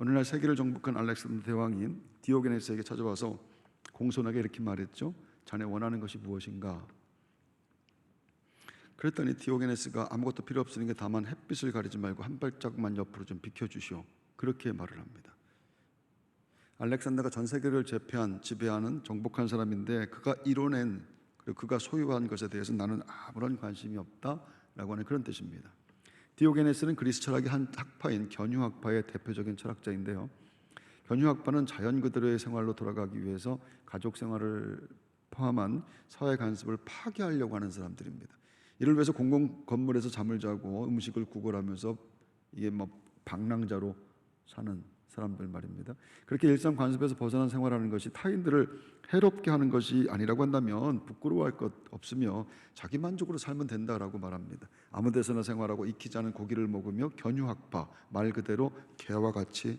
어느 날 세계를 정복한 알렉산더 대왕이 디오게네스에게 찾아와서 공손하게 이렇게 말했죠. 자네 원하는 것이 무엇인가? 그랬더니 디오게네스가 아무것도 필요 없으니까 다만 햇빛을 가리지 말고 한 발짝만 옆으로 좀 비켜주시오. 그렇게 말을 합니다. 알렉산더가 전 세계를 지배하는 정복한 사람인데 그가 이뤄낸 그리고 그가 소유한 것에 대해서 나는 아무런 관심이 없다라고 하는 그런 뜻입니다. 디오게네스는 그리스 철학의 한 학파인 견유학파의 대표적인 철학자인데요. 견유학파는 자연 그대로의 생활로 돌아가기 위해서 가족 생활을 포함한 사회 간섭을 파괴하려고 하는 사람들입니다. 이를 위해서 공공 건물에서 잠을 자고 음식을 구걸하면서 이게 방랑자로 사는 사람들 말입니다. 그렇게 일상 관습에서 벗어난 생활하는 것이 타인들을 해롭게 하는 것이 아니라고 한다면 부끄러워할 것 없으며 자기 만족으로 살면 된다라고 말합니다. 아무 데서나 생활하고 익히지 않은 고기를 먹으며 견유학파, 말 그대로 개와 같이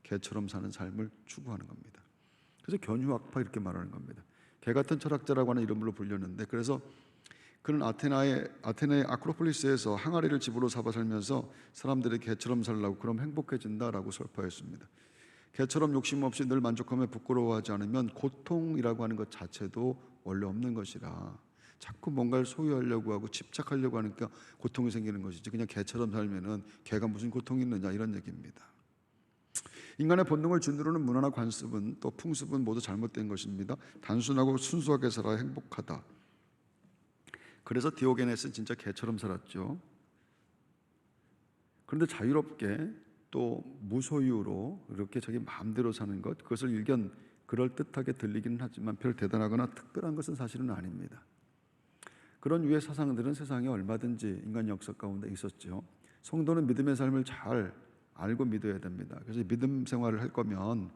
개처럼 사는 삶을 추구하는 겁니다. 그래서 견유학파 이렇게 말하는 겁니다. 개 같은 철학자라고 하는 이름으로 불렸는데, 그래서 그는 아테네의 아크로폴리스에서 항아리를 집으로 삼아 살면서 사람들이 개처럼 살라고 그럼 행복해진다라고 설파했습니다. 개처럼 욕심 없이 늘 만족하며 부끄러워하지 않으면 고통이라고 하는 것 자체도 원래 없는 것이라, 자꾸 뭔가를 소유하려고 하고 집착하려고 하니까 고통이 생기는 것이지, 그냥 개처럼 살면은 개가 무슨 고통이 있느냐 이런 얘기입니다. 인간의 본능을 짓누르는 문화나 관습은 또 풍습은 모두 잘못된 것입니다. 단순하고 순수하게 살아야 행복하다. 그래서 디오게네스는 진짜 개처럼 살았죠. 그런데 자유롭게 또 무소유로 이렇게 자기 마음대로 사는 것, 그것을 일견 그럴듯하게 들리기는 하지만 별 대단하거나 특별한 것은 사실은 아닙니다. 그런 유의 사상들은 세상에 얼마든지 인간 역사 가운데 있었죠. 성도는 믿음의 삶을 잘 알고 믿어야 됩니다. 그래서 믿음 생활을 할 거면,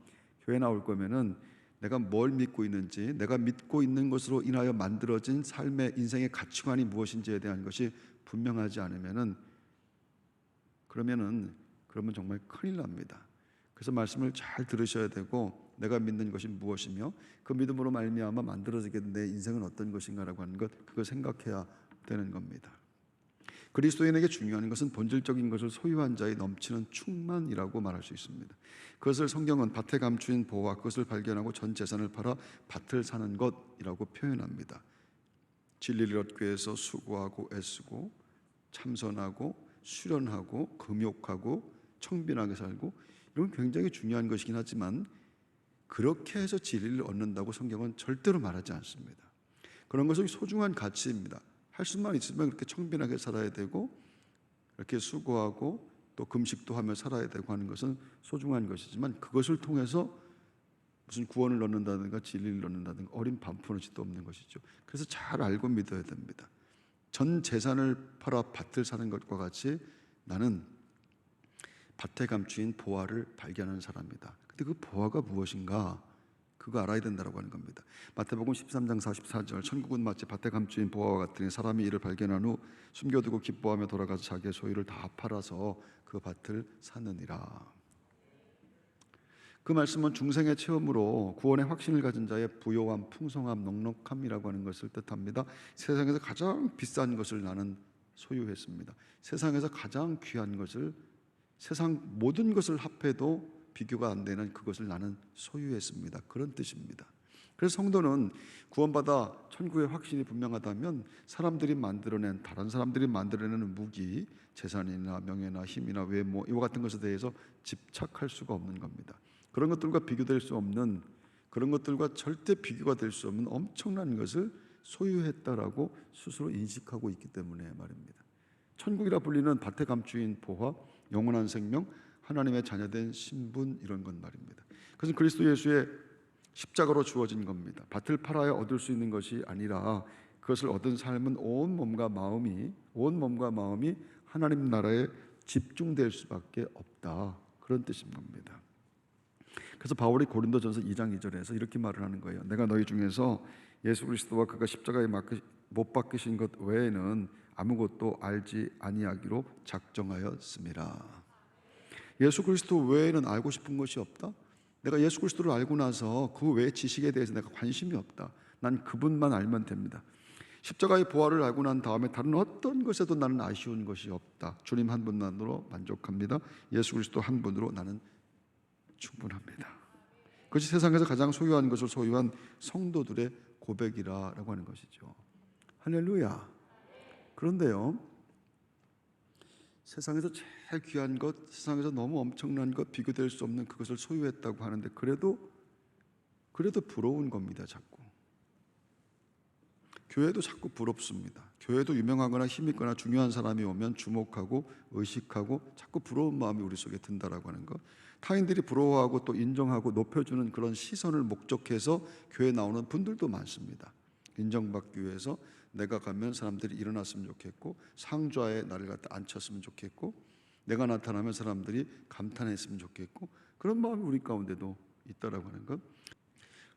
교회 나올 거면은 내가 뭘 믿고 있는지, 내가 믿고 있는 것으로 인하여 만들어진 삶의 인생의 가치관이 무엇인지에 대한 것이 분명하지 않으면은 그러면 정말 큰일 납니다. 그래서 말씀을 잘 들으셔야 되고, 내가 믿는 것이 무엇이며 그 믿음으로 말미암아 만들어지게 된 내 인생은 어떤 것인가라고 하는 것, 그걸 생각해야 되는 겁니다. 그리스도인에게 중요한 것은 본질적인 것을 소유한 자의 넘치는 충만이라고 말할 수 있습니다. 그것을 성경은 밭에 감추인 보화, 그것을 발견하고 전 재산을 팔아 밭을 사는 것이라고 표현합니다. 진리를 얻기 위해서 수고하고 애쓰고 참선하고 수련하고 금욕하고 청빈하게 살고, 이건 굉장히 중요한 것이긴 하지만 그렇게 해서 진리를 얻는다고 성경은 절대로 말하지 않습니다. 그런 것은 소중한 가치입니다. 할 수만 있으면 그렇게 청빈하게 살아야 되고, 이렇게 수고하고 또 금식도 하며 살아야 되고 하는 것은 소중한 것이지만, 그것을 통해서 무슨 구원을 얻는다든가 진리를 얻는다든가 어린 반푼어치도 없는 것이죠. 그래서 잘 알고 믿어야 됩니다. 전 재산을 팔아 밭을 사는 것과 같이 나는 밭에 감추인 보화를 발견하는 사람이다. 근데 그 보화가 무엇인가? 그거 알아야 된다고 하는 겁니다. 마태복음 13장 44절, 천국은 마치 밭에 감추인 보화와 같으니 사람이 이를 발견한 후 숨겨두고 기뻐하며 돌아가서 자기의 소유를 다 팔아서 그 밭을 사느니라. 그 말씀은 중생의 체험으로 구원의 확신을 가진 자의 부요함, 풍성함, 넉넉함이라고 하는 것을 뜻합니다. 세상에서 가장 비싼 것을 나는 소유했습니다. 세상에서 가장 귀한 것을, 세상 모든 것을 합해도 비교가 안 되는 그것을 나는 소유했습니다. 그런 뜻입니다. 그래서 성도는 구원받아 천국의 확신이 분명하다면 사람들이 만들어낸, 다른 사람들이 만들어내는 무기, 재산이나 명예나 힘이나 외모, 이와 같은 것에 대해서 집착할 수가 없는 겁니다. 그런 것들과 비교될 수 없는, 그런 것들과 절대 비교가 될 수 없는 엄청난 것을 소유했다라고 스스로 인식하고 있기 때문에 말입니다. 천국이라 불리는 밭에 감추인 보화, 영원한 생명, 하나님의 자녀된 신분, 이런 건 말입니다. 그것은 그리스도 예수의 십자가로 주어진 겁니다. 밭을 팔아야 얻을 수 있는 것이 아니라 그것을 얻은 삶은 온 몸과 마음이 하나님 나라에 집중될 수밖에 없다, 그런 뜻인 겁니다. 그래서 바울이 고린도전서 2장 2절에서 이렇게 말을 하는 거예요. 내가 너희 중에서 예수 그리스도와 그가 십자가에 못 박히신 것 외에는 아무것도 알지 아니하기로 작정하였음이라. 예수 그리스도 외에는 알고 싶은 것이 없다? 내가 예수 그리스도를 알고 나서 그 외의 지식에 대해서 내가 관심이 없다. 난 그분만 알면 됩니다. 십자가의 보화를 알고 난 다음에 다른 어떤 것에도 나는 아쉬운 것이 없다. 주님 한 분만으로 만족합니다. 예수 그리스도 한 분으로 나는 충분합니다. 그것이 세상에서 가장 소유한 것을 소유한 성도들의 고백이라고 하는 것이죠. 할렐루야. 그런데요, 세상에서 제일 귀한 것, 세상에서 너무 엄청난 것, 비교될 수 없는 그것을 소유했다고 하는데 그래도 부러운 겁니다. 자꾸 교회도 자꾸 부럽습니다. 교회도 유명하거나 힘있거나 중요한 사람이 오면 주목하고 의식하고 자꾸 부러운 마음이 우리 속에 든다라고 하는 것, 타인들이 부러워하고 또 인정하고 높여주는 그런 시선을 목적해서 교회에 나오는 분들도 많습니다. 인정받기 위해서 내가 가면 사람들이 일어났으면 좋겠고, 상좌에 나를 갖다 앉혔으면 좋겠고, 내가 나타나면 사람들이 감탄했으면 좋겠고, 그런 마음이 우리 가운데도 있다라고 하는 것.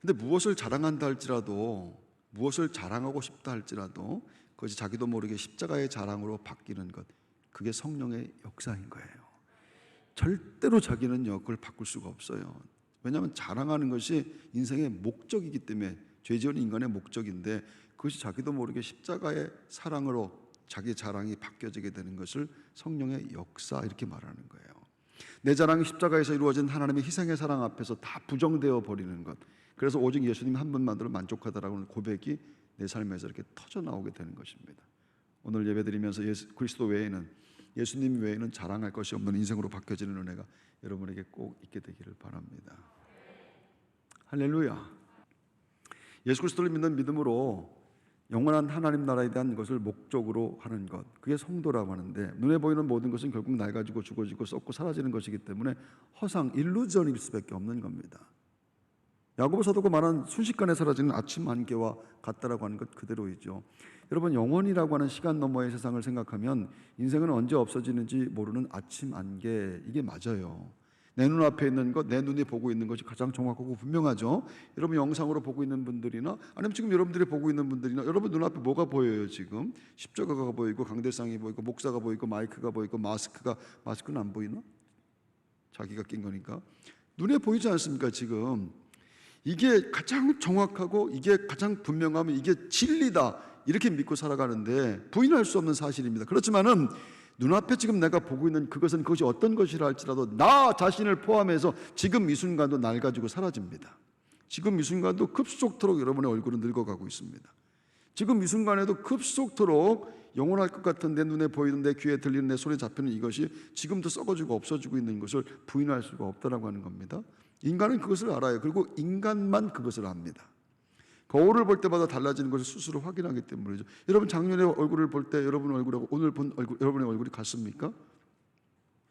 근데 무엇을 자랑한다 할지라도, 무엇을 자랑하고 싶다 할지라도 그것이 자기도 모르게 십자가의 자랑으로 바뀌는 것, 그게 성령의 역사인 거예요. 절대로 자기는요 그걸 바꿀 수가 없어요. 왜냐하면 자랑하는 것이 인생의 목적이기 때문에, 죄 지은 인간의 목적인데, 그것이 자기도 모르게 십자가의 사랑으로 자기 자랑이 바뀌어지게 되는 것을 성령의 역사, 이렇게 말하는 거예요. 내 자랑이 십자가에서 이루어진 하나님의 희생의 사랑 앞에서 다 부정되어 버리는 것, 그래서 오직 예수님 한 분만으로 만족하다라고 하는 고백이 내 삶에서 이렇게 터져 나오게 되는 것입니다. 오늘 예배드리면서 그리스도 외에는, 예수님 외에는 자랑할 것이 없는 인생으로 바뀌어지는 은혜가 여러분에게 꼭 있게 되기를 바랍니다. 할렐루야. 예수 그리스도를 믿는 믿음으로 영원한 하나님 나라에 대한 것을 목적으로 하는 것, 그게 성도라고 하는데, 눈에 보이는 모든 것은 결국 낡아지고 죽어지고 썩고 사라지는 것이기 때문에 허상, 일루전일 수밖에 없는 겁니다. 야고보 사도가 말한 순식간에 사라지는 아침 안개와 같다라고 하는 것 그대로이죠. 여러분, 영원이라고 하는 시간 너머의 세상을 생각하면 인생은 언제 없어지는지 모르는 아침 안개, 이게 맞아요. 내 눈앞에 있는 것, 내 눈이 보고 있는 것이 가장 정확하고 분명하죠. 여러분 영상으로 보고 있는 분들이나 아니면 지금 여러분들이 보고 있는 분들이나, 여러분 눈앞에 뭐가 보여요? 지금 십자가가 보이고, 강대상이 보이고, 목사가 보이고, 마이크가 보이고, 마스크는 안 보이나? 자기가 낀 거니까 눈에 보이지 않습니까? 지금 이게 가장 정확하고 이게 가장 분명하면 이게 진리다, 이렇게 믿고 살아가는데 부인할 수 없는 사실입니다. 그렇지만은 눈앞에 지금 내가 보고 있는 그것이 어떤 것이라 할지라도 나 자신을 포함해서 지금 이 순간도 낡아지고 사라집니다. 지금 이 순간도 급속도로 여러분의 얼굴은 늙어가고 있습니다. 지금 이 순간에도 급속도로 영원할 것 같은 내 눈에 보이는, 내 귀에 들리는, 내 손에 잡히는 이것이 지금도 썩어지고 없어지고 있는 것을 부인할 수가 없다라고 하는 겁니다. 인간은 그것을 알아요. 그리고 인간만 그것을 압니다. 거울을 볼 때마다 달라지는 것을 스스로 확인하기 때문이죠. 여러분 작년에 얼굴을 볼 때 여러분 얼굴하고 오늘 본 얼굴, 여러분의 얼굴이 같습니까?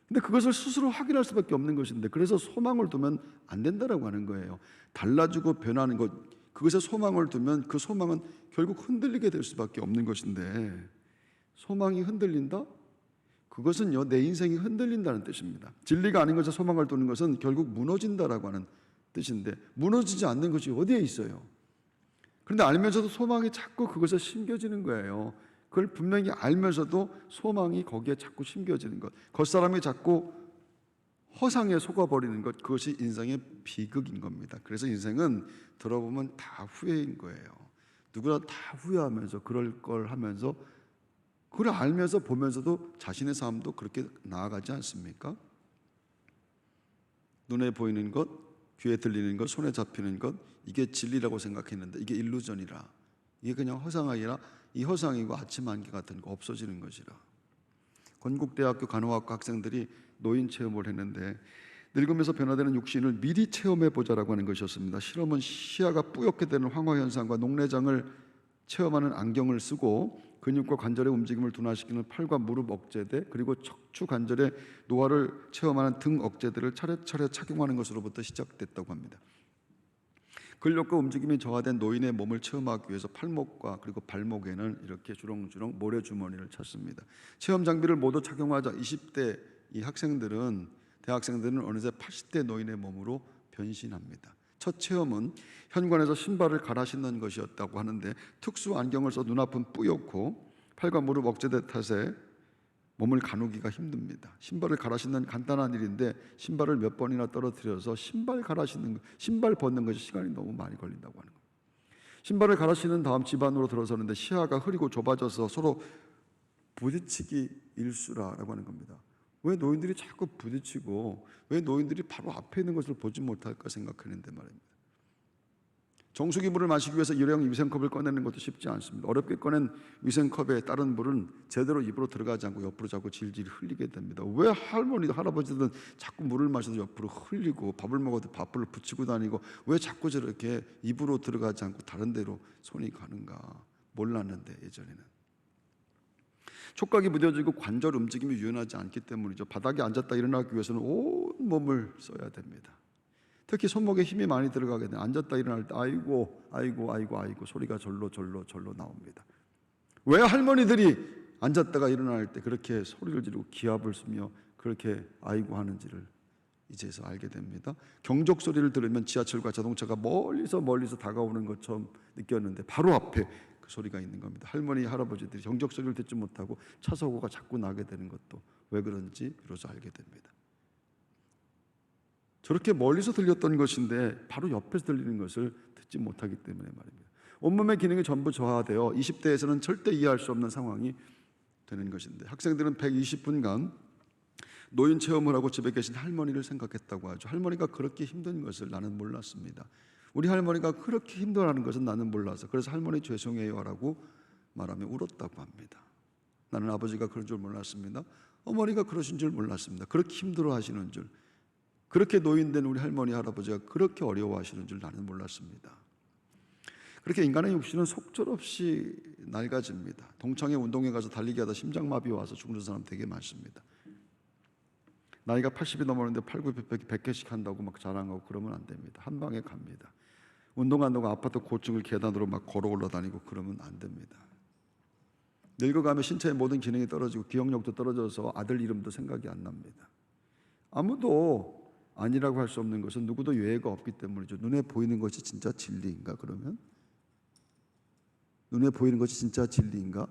근데 그것을 스스로 확인할 수밖에 없는 것인데, 그래서 소망을 두면 안 된다라고 하는 거예요. 달라지고 변하는 것, 그것에 소망을 두면 그 소망은 결국 흔들리게 될 수밖에 없는 것인데, 소망이 흔들린다? 그것은요 내 인생이 흔들린다는 뜻입니다. 진리가 아닌 것에 소망을 두는 것은 결국 무너진다라고 하는 뜻인데, 무너지지 않는 것이 어디에 있어요? 그런데 알면서도 소망이 자꾸 그것에 심겨지는 거예요. 그걸 분명히 알면서도 소망이 거기에 자꾸 심겨지는 것, 겉사람이 자꾸 허상에 속아버리는 것, 그것이 인생의 비극인 겁니다. 그래서 인생은 들어보면 다 후회인 거예요. 누구나 다 후회하면서 그럴 걸 하면서, 그걸 알면서 보면서도 자신의 삶도 그렇게 나아가지 않습니까? 눈에 보이는 것, 귀에 들리는 것, 손에 잡히는 것, 이게 진리라고 생각했는데 이게 일루전이라, 이게 그냥 허상이라, 이 허상이고 아침 안개 같은 거 없어지는 것이라. 건국대학교 간호학과 학생들이 노인 체험을 했는데 늙으면서 변화되는 육신을 미리 체험해 보자라고 하는 것이었습니다. 실험은 시야가 뿌옇게 되는 황화 현상과 녹내장을 체험하는 안경을 쓰고 근육과 관절의 움직임을 둔화시키는 팔과 무릎 억제대, 그리고 척추 관절의 노화를 체험하는 등 억제대를 차례차례 착용하는 것으로부터 시작됐다고 합니다. 근력과 움직임이 저하된 노인의 몸을 체험하기 위해서 팔목과 그리고 발목에는 이렇게 주렁주렁 모래주머니를 찼습니다. 체험 장비를 모두 착용하자 20대 이 학생들은, 대학생들은 어느새 80대 노인의 몸으로 변신합니다. 첫 체험은 현관에서 신발을 갈아 신는 것이었다고 하는데, 특수 안경을 써 눈앞은 뿌옇고 팔과 무릎 억제대 탓에 몸을 가누기가 힘듭니다. 신발을 갈아 신는 간단한 일인데 신발을 몇 번이나 떨어뜨려서 신발 벗는 것이 시간이 너무 많이 걸린다고 하는 거예요. 신발을 갈아 신은 다음 집 안으로 들어서는데 시야가 흐리고 좁아져서 서로 부딪히기 일수라고 하는 겁니다. 왜 노인들이 자꾸 부딪히고 왜 노인들이 바로 앞에 있는 것을 보지 못할까 생각하는데 말입니다. 정수기 물을 마시기 위해서 일회용 위생컵을 꺼내는 것도 쉽지 않습니다. 어렵게 꺼낸 위생컵에 따른 물은 제대로 입으로 들어가지 않고 옆으로 자꾸 질질 흘리게 됩니다. 왜 할머니도 할아버지든 자꾸 물을 마셔도 옆으로 흘리고 밥을 먹어도 밥을 붙이고 다니고 왜 자꾸 저렇게 입으로 들어가지 않고 다른 데로 손이 가는가 몰랐는데 예전에는. 촉각이 무뎌지고 관절 움직임이 유연하지 않기 때문이죠. 바닥에 앉았다 일어나기 위해서는 온 몸을 써야 됩니다. 특히 손목에 힘이 많이 들어가게 되면 앉았다 일어날 때 아이고 소리가 절로 나옵니다. 왜 할머니들이 앉았다가 일어날 때 그렇게 소리를 지르고 기합을 쓰며 그렇게 아이고 하는지를 이제서 알게 됩니다. 경적 소리를 들으면 지하철과 자동차가 멀리서 다가오는 것처럼 느꼈는데 바로 앞에 그 소리가 있는 겁니다. 할머니 할아버지들이 경적 소리를 듣지 못하고 차 사고가 자꾸 나게 되는 것도 왜 그런지 비로소 알게 됩니다. 저렇게 멀리서 들렸던 것인데 바로 옆에서 들리는 것을 듣지 못하기 때문에 말입니다. 온몸의 기능이 전부 저하되어 20대에서는 절대 이해할 수 없는 상황이 되는 것인데 학생들은 120분간 노인 체험을 하고 집에 계신 할머니를 생각했다고 하죠. 할머니가 그렇게 힘든 것을 나는 몰랐습니다. 우리 할머니가 그렇게 힘들어하는 것은 나는 몰라서 그래서 할머니 죄송해요 라고 말하며 울었다고 합니다. 나는 아버지가 그런 줄 몰랐습니다. 어머니가 그러신 줄 몰랐습니다. 그렇게 힘들어 하시는 줄, 그렇게 노인된 우리 할머니 할아버지가 그렇게 어려워하시는 줄 나는 몰랐습니다. 그렇게 인간의 육신은 속절없이 낡아집니다. 동창회 운동회 가서 달리기 하다 심장마비 와서 죽는 사람 되게 많습니다. 나이가 80이 넘었는데 팔굽혀펴기 100개씩 한다고 막 자랑하고 그러면 안 됩니다. 한 방에 갑니다. 운동한다고 아파트 고층을 계단으로 막 걸어 올라다니고 그러면 안 됩니다. 늙어가면 신체의 모든 기능이 떨어지고 기억력도 떨어져서 아들 이름도 생각이 안 납니다. 아무도 아니라고 할 수 없는 것은 누구도 예외가 없기 때문이죠. 눈에 보이는 것이 진짜 진리인가 그러면? 눈에 보이는 것이 진짜 진리인가?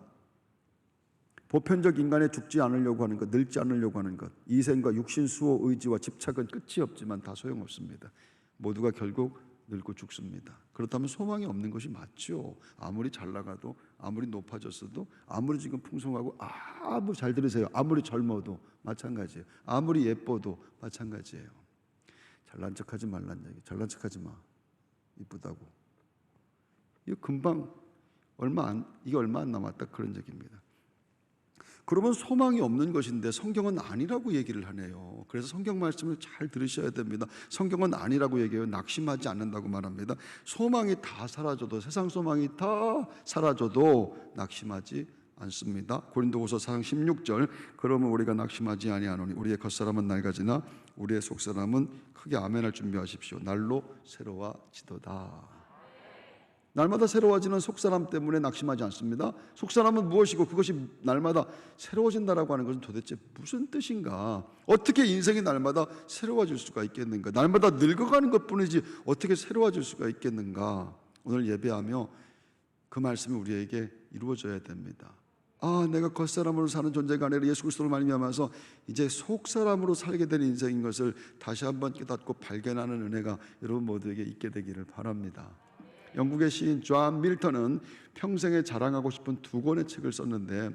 보편적 인간에 죽지 않으려고 하는 것, 늙지 않으려고 하는 것, 이생과 육신, 수호, 의지와 집착은 끝이 없지만 다 소용없습니다. 모두가 결국 늙고 죽습니다. 그렇다면 소망이 없는 것이 맞죠. 아무리 잘 나가도, 아무리 높아졌어도, 아무리 지금 풍성하고, 아무리 잘 들으세요. 아무리 젊어도 마찬가지예요. 아무리 예뻐도 마찬가지예요. 잘난 척하지 말란 얘기. 잘난 척하지 마. 이쁘다고. 이거 금방 이게 얼마 안 남았다 그런 얘기입니다. 그러면 소망이 없는 것인데 성경은 아니라고 얘기를 하네요. 그래서 성경 말씀을 잘 들으셔야 됩니다. 성경은 아니라고 얘기해요. 낙심하지 않는다고 말합니다. 소망이 다 사라져도, 세상 소망이 다 사라져도 낙심하지 않습니다. 고린도후서 4장 16절 그러면 우리가 낙심하지 아니하노니 우리의 겉사람은 낡아지나 우리의 속사람은 크게 아멘할 준비하십시오. 날로 새로워지도다. 날마다 새로워지는 속사람 때문에 낙심하지 않습니다. 속사람은 무엇이고 그것이 날마다 새로워진다라고 하는 것은 도대체 무슨 뜻인가? 어떻게 인생이 날마다 새로워질 수가 있겠는가? 날마다 늙어가는 것뿐이지 어떻게 새로워질 수가 있겠는가? 오늘 예배하며 그 말씀이 우리에게 이루어져야 됩니다. 내가 겉사람으로 사는 존재가 아니라 예수 그리스도를 말미암아서 이제 속사람으로 살게 된 인생인 것을 다시 한번 깨닫고 발견하는 은혜가 여러분 모두에게 있게 되기를 바랍니다. 영국의 시인 존 밀턴은 평생에 자랑하고 싶은 2권의 책을 썼는데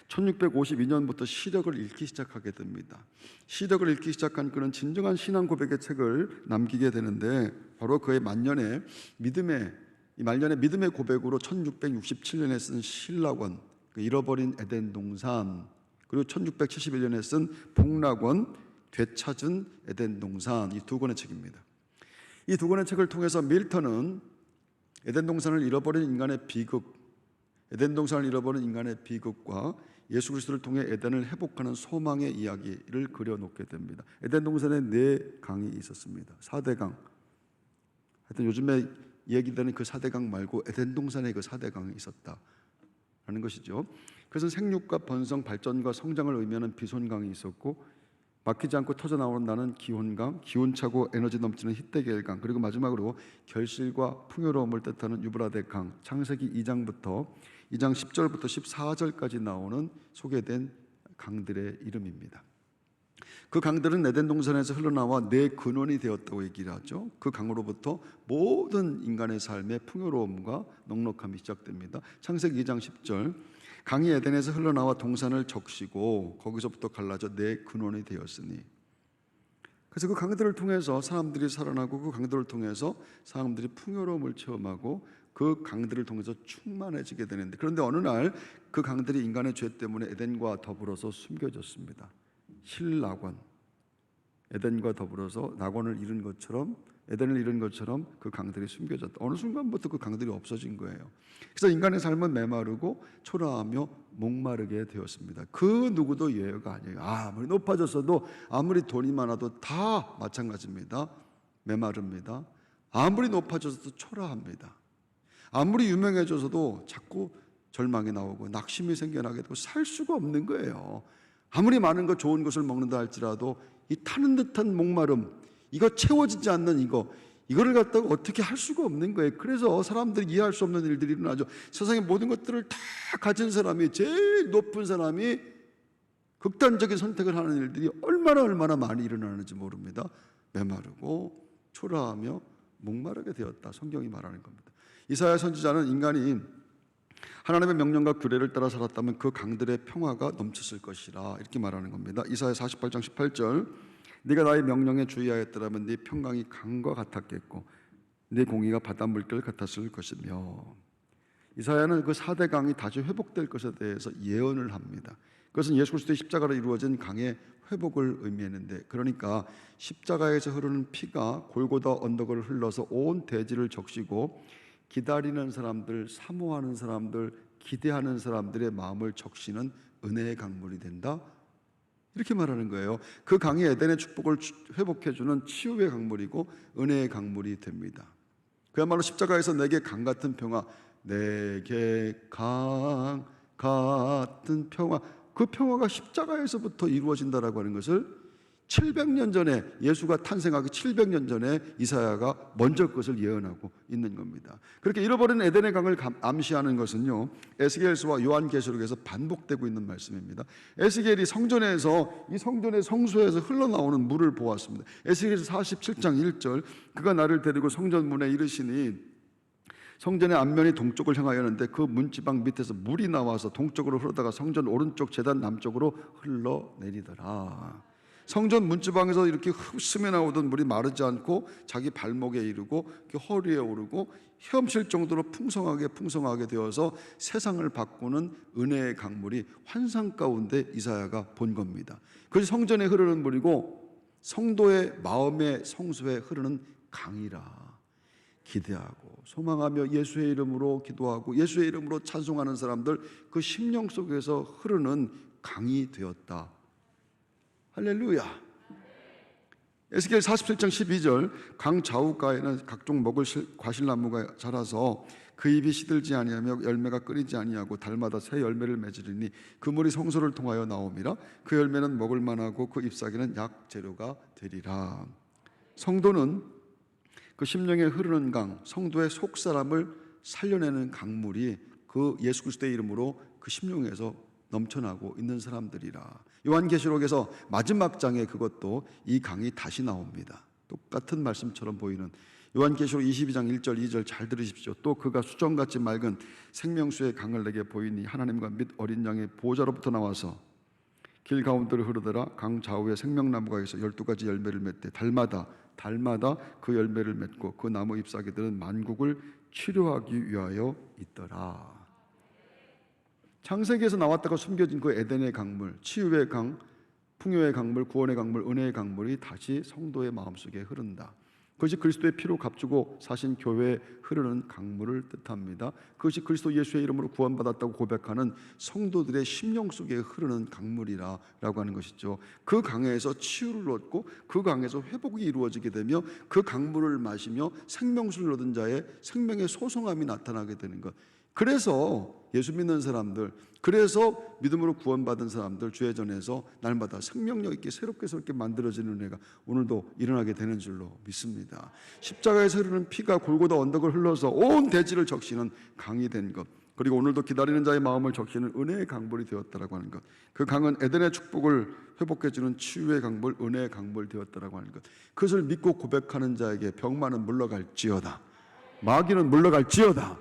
1652년부터 시력을 잃기 시작하게 됩니다. 시력을 잃기 시작한 그는 진정한 신앙 고백의 책을 남기게 되는데 바로 그의 말년의 믿음의 고백으로 1667년에 쓴 신락원, 그 잃어버린 에덴 동산, 그리고 1671년에 쓴 복락원, 되찾은 에덴 동산, 이 2권의 책입니다. 이 2권의 책을 통해서 밀턴은 에덴 동산을 잃어버린 인간의 비극과 예수 그리스도를 통해 에덴을 회복하는 소망의 이야기를 그려놓게 됩니다. 에덴 동산에 4강이 있었습니다. 4대강. 하여튼 요즘에 얘기되는 그 4대강 말고 에덴 동산에 그 4대강이 있었다라는 것이죠. 그래서 생육과 번성, 발전과 성장을 의미하는 비손강이 있었고 막히지 않고 터져나온다는 기혼강, 기운차고 에너지 넘치는 히데겔강, 그리고 마지막으로 결실과 풍요로움을 뜻하는 유브라데강, 창세기 2장부터 2장 10절부터 14절까지 나오는 소개된 강들의 이름입니다. 그 강들은 에덴 동산에서 흘러나와 4근원이 되었다고 얘기를 하죠. 그 강으로부터 모든 인간의 삶의 풍요로움과 넉넉함이 시작됩니다. 창세기 2장 10절 강이 에덴에서 흘러나와 동산을 적시고 거기서부터 갈라져 내 근원이 되었으니. 그래서 그 강들을 통해서 사람들이 살아나고 그 강들을 통해서 사람들이 풍요로움을 체험하고 그 강들을 통해서 충만해지게 되는데, 그런데 어느 날 그 강들이 인간의 죄 때문에 에덴과 더불어서 숨겨졌습니다. 실낙원, 에덴과 더불어서 낙원을 잃은 것처럼, 에덴을 잃은 것처럼 그 강들이 숨겨졌다. 어느 순간부터 그 강들이 없어진 거예요. 그래서 인간의 삶은 메마르고 초라하며 목마르게 되었습니다. 그 누구도 예외가 아니에요. 아무리 높아졌어도, 아무리 돈이 많아도 다 마찬가지입니다. 메마릅니다. 아무리 높아져서도 초라합니다. 아무리 유명해져서도 자꾸 절망이 나오고 낙심이 생겨나게 되고 살 수가 없는 거예요. 아무리 많은 것, 좋은 것을 먹는다 할지라도 이 타는 듯한 목마름, 이거 채워지지 않는 이거를 갖다가 어떻게 할 수가 없는 거예요. 그래서 사람들이 이해할 수 없는 일들이 일어나죠. 세상의 모든 것들을 다 가진 사람이, 제일 높은 사람이 극단적인 선택을 하는 일들이 얼마나 많이 일어나는지 모릅니다. 메마르고 초라하며 목마르게 되었다, 성경이 말하는 겁니다. 이사야 선지자는 인간이 하나님의 명령과 규례를 따라 살았다면 그 강들의 평화가 넘쳤을 것이라 이렇게 말하는 겁니다. 이사야 48장 18절, 네가 나의 명령에 주의하였더라면 네 평강이 강과 같았겠고 네 공의가 바닷물결 같았을 것이며. 이사야는 그 4대 강이 다시 회복될 것에 대해서 예언을 합니다. 그것은 예수 그리스도의 십자가로 이루어진 강의 회복을 의미했는데, 그러니까 십자가에서 흐르는 피가 골고다 언덕을 흘러서 온 대지를 적시고 기다리는 사람들, 사모하는 사람들, 기대하는 사람들의 마음을 적시는 은혜의 강물이 된다, 이렇게 말하는 거예요. 그 강이 에덴의 축복을 회복해주는 치유의 강물이고 은혜의 강물이 됩니다. 그야말로 십자가에서 내게 강 같은 평화, 내게 강 같은 평화, 그 평화가 십자가에서부터 이루어진다라고 하는 것을 700년 전에, 예수가 탄생하기 700년 전에 이사야가 먼저 그것을 예언하고 있는 겁니다. 그렇게 잃어버린 에덴의 강을 암시하는 것은요, 에스겔서와 요한계시록에서 반복되고 있는 말씀입니다. 에스겔이 성전에서, 이 성전의 성소에서 흘러나오는 물을 보았습니다. 에스겔서 47장 1절, 그가 나를 데리고 성전 문에 이르시니 성전의 앞면이 동쪽을 향하였는데 그 문지방 밑에서 물이 나와서 동쪽으로 흐르다가 성전 오른쪽 제단 남쪽으로 흘러내리더라. 성전 문지방에서 이렇게 스며 나오던 물이 마르지 않고 자기 발목에 이르고 허리에 오르고 헤엄칠 정도로 풍성하게 되어서 세상을 바꾸는 은혜의 강물이 환상 가운데 이사야가 본 겁니다. 그것이 성전에 흐르는 물이고 성도의 마음의 성소에 흐르는 강이라 기대하고 소망하며 예수의 이름으로 기도하고 예수의 이름으로 찬송하는 사람들, 그 심령 속에서 흐르는 강이 되었다. 할렐루야. 에스겔 47장 12절, 강 좌우가에는 각종 먹을 과실나무가 자라서 그 잎이 시들지 아니하며 열매가 끊이지 아니하고 달마다 새 열매를 맺으리니 그 물이 성소를 통하여 나옴이라. 그 열매는 먹을 만하고 그 잎사귀는 약 재료가 되리라. 성도는 그 심령에 흐르는 강, 성도의 속사람을 살려내는 강물이 그 예수 그리스도의 이름으로 그 심령에서 넘쳐나고 있는 사람들이라. 요한계시록에서 마지막 장에 그것도 이 강이 다시 나옵니다. 똑같은 말씀처럼 보이는 요한계시록 22장 1절 2절 잘 들으십시오. 또 그가 수정같이 맑은 생명수의 강을 내게 보이니 하나님과 및 어린 양의 보호자로부터 나와서 길 가운데로 흐르더라. 강 좌우에 생명나무가 있어 12가지 열매를 맺되 달마다 그 열매를 맺고 그 나무 잎사귀들은 만국을 치료하기 위하여 있더라. 창세기에서 나왔다가 숨겨진 그 에덴의 강물, 치유의 강, 풍요의 강물, 구원의 강물, 은혜의 강물이 다시 성도의 마음속에 흐른다. 그것이 그리스도의 피로 값주고 사신 교회에 흐르는 강물을 뜻합니다. 그것이 그리스도 예수의 이름으로 구원받았다고 고백하는 성도들의 심령 속에 흐르는 강물이라고 하는 것이죠. 그 강에서 치유를 얻고 그 강에서 회복이 이루어지게 되며 그 강물을 마시며 생명수를 얻은 자의 생명의 소성함이 나타나게 되는 것. 그래서 예수 믿는 사람들, 그래서 믿음으로 구원받은 사람들 주의전에서 날마다 생명력 있게 새롭게 만들어지는 은혜가 오늘도 일어나게 되는 줄로 믿습니다. 십자가에서 흐르는 피가 골고다 언덕을 흘러서 온 대지를 적시는 강이 된 것, 그리고 오늘도 기다리는 자의 마음을 적시는 은혜의 강물이 되었다라고 하는 것, 그 강은 에덴의 축복을 회복해주는 치유의 강물, 은혜의 강물 되었다라고 하는 것, 그것을 믿고 고백하는 자에게 병만은 물러갈지어다, 마귀는 물러갈지어다,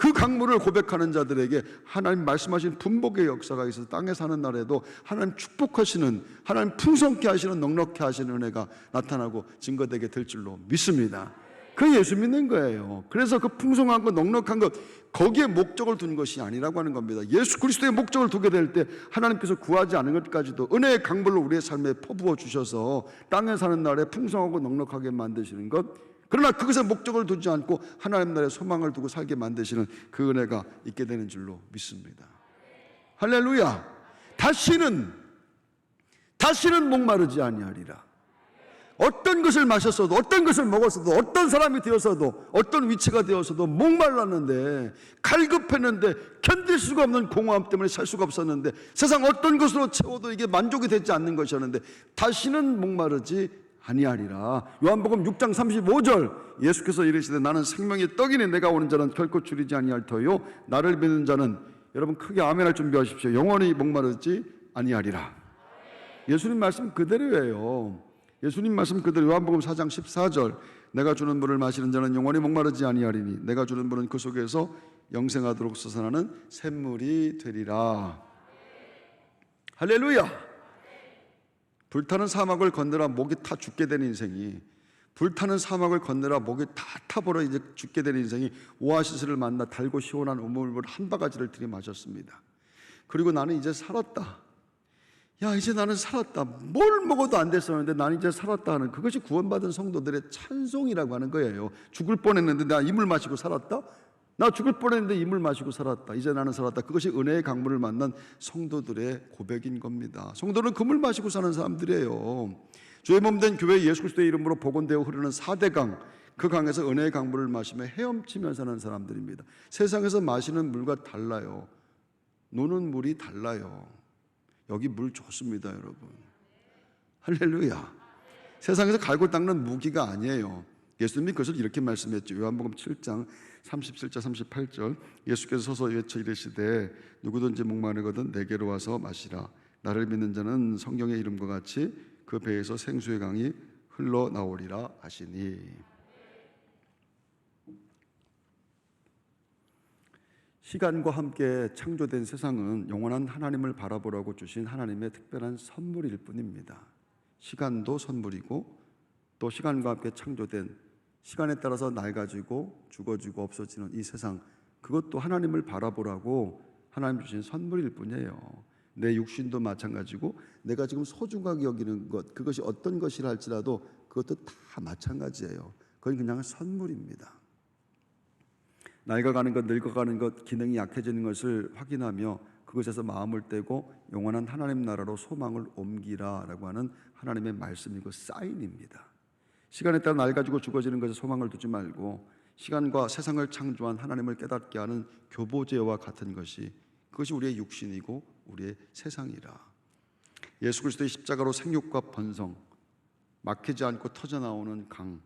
그 강물을 고백하는 자들에게 하나님 말씀하신 분복의 역사가 있어서 땅에 사는 날에도 하나님 축복하시는, 하나님 풍성케 하시는, 넉넉케 하시는 은혜가 나타나고 증거되게 될 줄로 믿습니다. 그 예수 믿는 거예요. 그래서 그 풍성한 것, 넉넉한 것, 거기에 목적을 둔 것이 아니라고 하는 겁니다. 예수 그리스도의 목적을 두게 될 때 하나님께서 구하지 않은 것까지도 은혜의 강물로 우리의 삶에 퍼부어 주셔서 땅에 사는 날에 풍성하고 넉넉하게 만드시는 것, 그러나 그것에 목적을 두지 않고 하나님 나라에 소망을 두고 살게 만드시는 그 은혜가 있게 되는 줄로 믿습니다. 할렐루야. 다시는 목마르지 아니하리라. 어떤 것을 마셨어도, 어떤 것을 먹었어도, 어떤 사람이 되었어도, 어떤 위치가 되었어도 목말랐는데, 갈급했는데, 견딜 수가 없는 공허함 때문에 살 수가 없었는데, 세상 어떤 것으로 채워도 이게 만족이 되지 않는 것이었는데 다시는 목마르지 아니하리라. 요한복음 6장 35절 예수께서 이르시되 나는 생명의 떡이니 내가 오는 자는 결코 줄이지 아니할 터요 나를 믿는 자는, 여러분 크게 아멘할 준비하십시오, 영원히 목마르지 아니하리라. 예수님 말씀 그대로예요. 예수님 말씀 그대로. 요한복음 4장 14절 내가 주는 물을 마시는 자는 영원히 목마르지 아니하리니 내가 주는 물은 그 속에서 영생하도록 솟아나는 샘물이 되리라. 할렐루야. 불타는 사막을 건너라 목이 타 죽게 된 인생이, 불타는 사막을 건너라 목이 다 타버려 이제 죽게 된 인생이 오아시스를 만나 달고 시원한 우물물 한 바가지를 들이마셨습니다. 그리고 나는 이제 살았다. 야, 이제 나는 살았다. 뭘 먹어도 안 됐었는데 나는 이제 살았다 하는, 그것이 구원받은 성도들의 찬송이라고 하는 거예요. 죽을 뻔했는데 나 이물 마시고 살았다. 나 죽을 뻔했는데 이물 마시고 살았다. 이제 나는 살았다. 그것이 은혜의 강물을 만난 성도들의 고백인 겁니다. 성도는 그 물 마시고 사는 사람들이에요. 주의 몸된 교회 예수 그리스도의 이름으로 복원되어 흐르는 4대 강, 그 강에서 은혜의 강물을 마시며 헤엄치며 사는 사람들입니다. 세상에서 마시는 물과 달라요. 노는 물이 달라요. 여기 물 좋습니다, 여러분. 할렐루야. 세상에서 갈고 닦는 무기가 아니에요. 예수님이 그것을 이렇게 말씀했죠. 요한복음 7장 37절 38절 예수께서 서서 외쳐 이르시되 누구든지 목마르거든 내게로 와서 마시라. 나를 믿는 자는 성경의 이름과 같이 그 배에서 생수의 강이 흘러나오리라 하시니. 시간과 함께 창조된 세상은 영원한 하나님을 바라보라고 주신 하나님의 특별한 선물일 뿐입니다. 시간도 선물이고 또 시간과 함께 창조된, 시간에 따라서 낡아지고 죽어지고 없어지는 이 세상, 그것도 하나님을 바라보라고 하나님 주신 선물일 뿐이에요. 내 육신도 마찬가지고 내가 지금 소중하게 여기는 것, 그것이 어떤 것이라 할지라도 그것도 다 마찬가지예요. 그건 그냥 선물입니다. 낡아가는 것, 늙어가는 것, 기능이 약해지는 것을 확인하며 그것에서 마음을 떼고 영원한 하나님 나라로 소망을 옮기라라고 하는 하나님의 말씀이고 사인입니다. 시간에 따라 낡아지고 죽어지는 것에 소망을 두지 말고 시간과 세상을 창조한 하나님을 깨닫게 하는 교보제와 같은 것이, 그것이 우리의 육신이고 우리의 세상이라. 예수 그리스도의 십자가로 생육과 번성, 막히지 않고 터져나오는 강,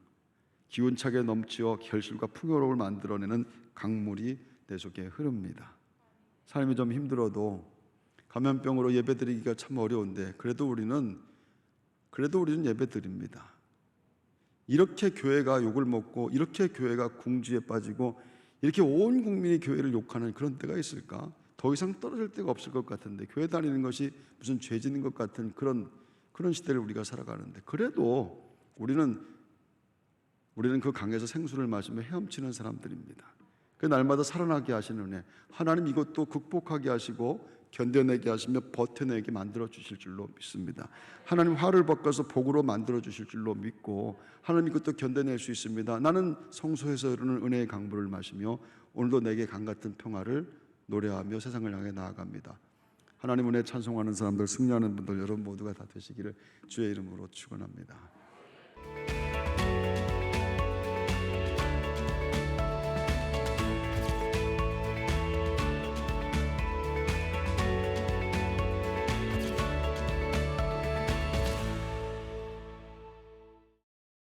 기운차게 넘치어 결실과 풍요로움을 만들어내는 강물이 내 속에 흐릅니다. 삶이 좀 힘들어도 감염병으로 예배드리기가 참 어려운데 그래도 우리는 예배드립니다. 이렇게 교회가 욕을 먹고 이렇게 교회가 궁지에 빠지고 이렇게 온 국민이 교회를 욕하는 그런 때가 있을까? 더 이상 떨어질 데가 없을 것 같은데, 교회 다니는 것이 무슨 죄 짓는 것 같은 그런 시대를 우리가 살아가는데, 그래도 우리는 그 강에서 생수를 마시며 헤엄치는 사람들입니다. 그 날마다 살아나게 하시는 은혜, 하나님 이것도 극복하게 하시고 견뎌내게 하시며 버텨내게 만들어 주실 줄로 믿습니다. 하나님 화를 바꿔서 복으로 만들어 주실 줄로 믿고 하나님 이것도 견뎌낼 수 있습니다. 나는 성소에서 흐르는 은혜의 강물을 마시며 오늘도 내게 강 같은 평화를 노래하며 세상을 향해 나아갑니다. 하나님 은혜 찬송하는 사람들, 승리하는 분들 여러분 모두가 다 되시기를 주의 이름으로 축원합니다.